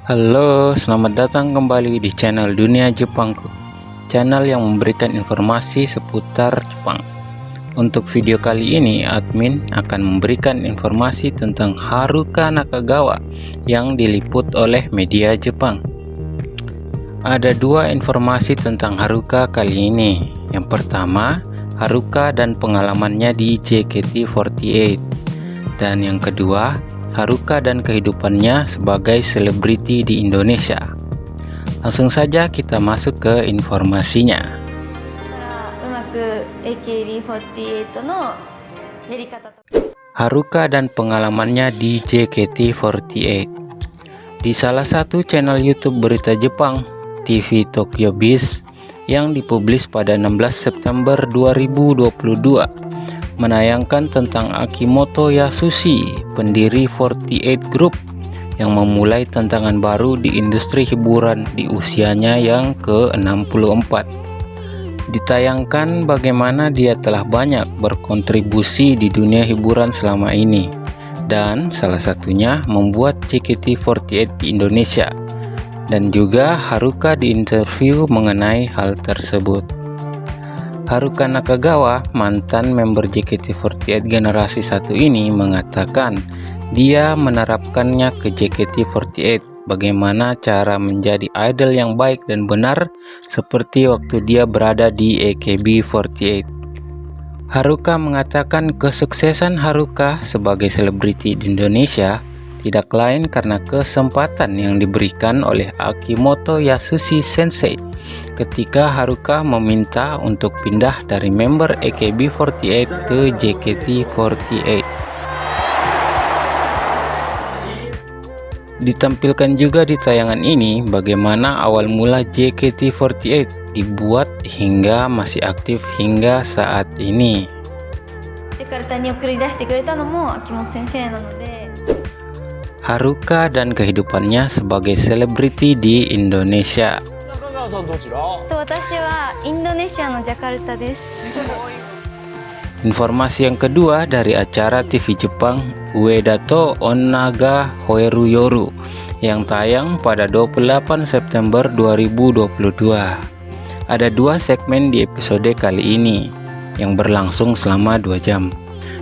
Halo, selamat datang kembali di channel Dunia Jepangku, channel yang memberikan informasi seputar Jepang. Untuk video kali ini, admin akan memberikan informasi tentang Haruka Nakagawa yang diliput oleh media Jepang. Ada dua informasi tentang Haruka kali ini. Yang pertama, Haruka dan pengalamannya di JKT48. Dan yang kedua, Haruka dan kehidupannya sebagai selebriti di Indonesia. Langsung saja kita masuk ke informasinya. Haruka dan pengalamannya di JKT48. Di salah satu channel YouTube berita Jepang, TV Tokyo Biz, yang dipublis pada 16 September 2022, menayangkan tentang Akimoto Yasushi, pendiri 48 Group, yang memulai tantangan baru di industri hiburan di usianya yang ke-64. Ditayangkan bagaimana dia telah banyak berkontribusi di dunia hiburan selama ini, dan salah satunya membuat JKT48 di Indonesia, dan juga Haruka diinterview mengenai hal tersebut. Haruka Nakagawa, mantan member JKT48 generasi 1 ini, mengatakan dia menerapkannya ke JKT48 bagaimana cara menjadi idol yang baik dan benar seperti waktu dia berada di AKB48. Haruka mengatakan kesuksesan Haruka sebagai selebriti di Indonesia tidak lain karena kesempatan yang diberikan oleh Akimoto Yasushi Sensei ketika Haruka meminta untuk pindah dari member AKB48 ke JKT48. Ditampilkan juga di tayangan ini bagaimana awal mula JKT48 dibuat hingga masih aktif hingga saat ini. Haruka dan kehidupannya sebagai selebriti di Indonesia. Informasi yang kedua dari acara TV Jepang Uedato Onnaga Hoeru Yoru yang tayang pada 28 September 2022. Ada dua segmen di episode kali ini yang berlangsung selama 2 jam.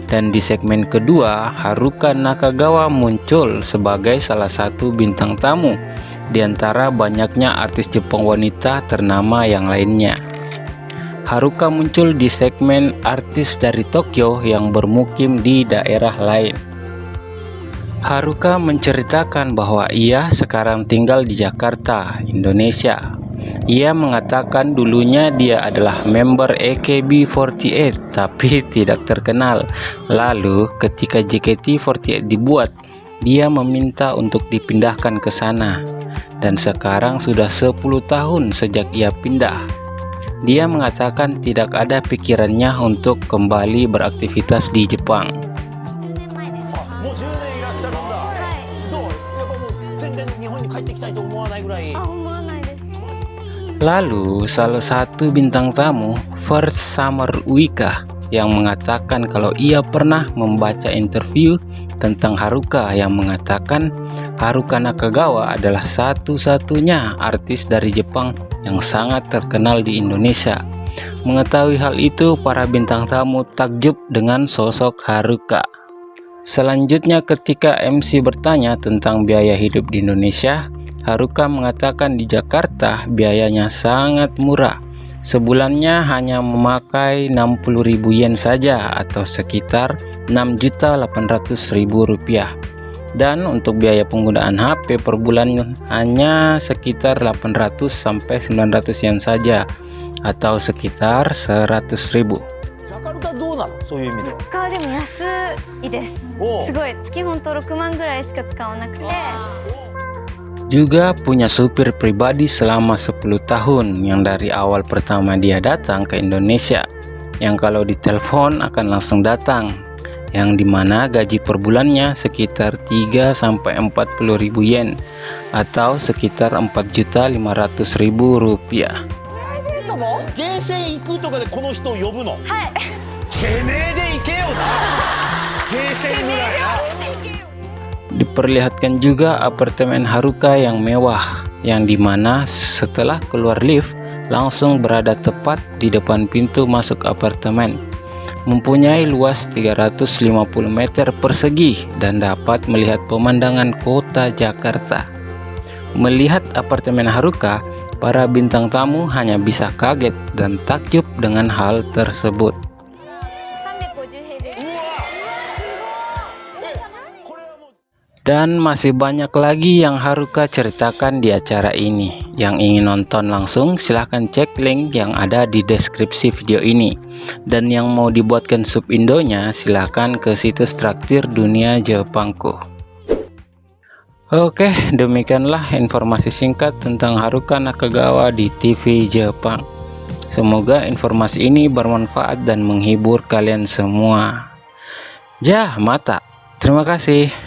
Dan di segmen kedua, Haruka Nakagawa muncul sebagai salah satu bintang tamu di antara banyaknya artis Jepang wanita ternama yang lainnya. Haruka muncul di segmen artis dari Tokyo yang bermukim di daerah lain. Haruka menceritakan bahwa ia sekarang tinggal di Jakarta, Indonesia. Ia mengatakan dulunya dia adalah member AKB48 tapi tidak terkenal. Lalu ketika JKT48 dibuat, dia meminta untuk dipindahkan ke sana. Dan sekarang sudah 10 tahun sejak ia pindah. Dia mengatakan tidak ada pikirannya untuk kembali beraktivitas di Jepang. Lalu salah satu bintang tamu, First Summer Uika, yang mengatakan kalau ia pernah membaca interview tentang Haruka yang mengatakan Haruka Nakagawa adalah satu-satunya artis dari Jepang yang sangat terkenal di Indonesia. Mengetahui hal itu, para bintang tamu takjub dengan sosok Haruka. Selanjutnya ketika MC bertanya tentang biaya hidup di Indonesia, Haruka mengatakan di Jakarta biayanya sangat murah. Sebulannya hanya memakai 60.000 yen saja atau sekitar 6.800.000 rupiah. Dan untuk biaya penggunaan HP per bulan hanya sekitar 800 sampai 900 yen saja atau sekitar 100.000. Juga punya supir pribadi selama 10 tahun yang dari awal pertama dia datang ke Indonesia, yang kalau ditelepon akan langsung datang, yang dimana gaji per bulannya sekitar 3 sampai 40.000 yen atau sekitar 4.500.000 rupiah. Diperlihatkan juga apartemen Haruka yang mewah, yang dimana setelah keluar lift langsung berada tepat di depan pintu masuk apartemen. Mempunyai luas 350 meter persegi dan dapat melihat pemandangan kota Jakarta. Melihat apartemen Haruka, para bintang tamu hanya bisa kaget dan takjub dengan hal tersebut. Dan masih banyak lagi yang Haruka ceritakan di acara ini. Yang ingin nonton langsung silahkan cek link yang ada di deskripsi video ini. Dan yang mau dibuatkan sub Indonya silahkan ke situs Traktir Dunia Jepangku. Oke, demikianlah informasi singkat tentang Haruka Nakagawa di TV Jepang. Semoga informasi ini bermanfaat dan menghibur kalian semua. Jah mata, terima kasih.